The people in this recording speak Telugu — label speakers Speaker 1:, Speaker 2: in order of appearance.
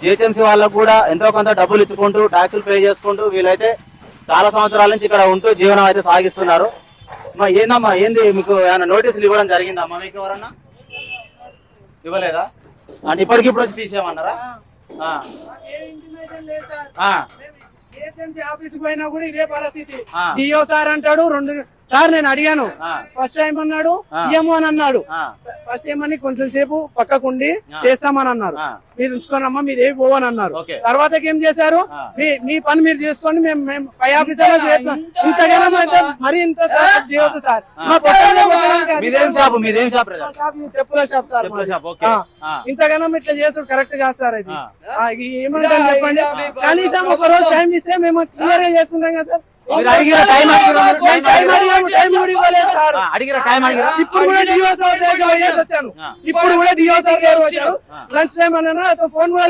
Speaker 1: జిహెచ్ఎంసీ వాళ్ళకు కూడా ఎంతో కొంత డబ్బులు ఇచ్చుకుంటూ ట్యాక్సులు పే చేసుకుంటూ వీళ్ళైతే చాలా సంవత్సరాల నుంచి ఇక్కడ ఉంటూ జీవనం అయితే సాగిస్తున్నారు. ఏందమ్మా ఏంది మీకు ఏమైనా నోటీసులు ఇవ్వడం జరిగిందమ్మా? మీకు ఎవరన్నా ఇవ్వలేదా? అంటే ఇప్పటికిప్పుడు వచ్చి తీసేయమన్నారా?
Speaker 2: ఆఫీస్ పోయినా కూడా ఇదే పరిస్థితి. డిఓ సార్ అంటాడు సార్ నేను అడిగాను, ఫస్ట్ టైం అన్నాడు ఇయ్యము అని అన్నాడు. ఫస్ట్ టైం అని కొంచెం సేపు పక్కకుండి చేస్తామని అన్నారు. మీరు ఉంచుకోనమ్మా మీరు ఏమి పోవని అన్నారు. తర్వాత ఏం చేశారు, మీ పని మీరు చేసుకోండి, మేము పై ఆఫీసర్ ఇంతగానో మరి ఇంత చేయొద్దు సార్. చెప్పుల షాప్ సార్, ఇంతగానో ఇట్లా చేసుడు కరెక్ట్ కాదు సార్. అది ఏమంటారు చెప్పండి, కనీసం ఒక రోజు టైం ఇస్తే మేము క్లియర్ గా చేసుకుంటాం కదా సార్. ఇప్పుడు కూడా డిఓ సార్ వచ్చాను, లంచ్ టైం అన్నా ఫోన్ కూడా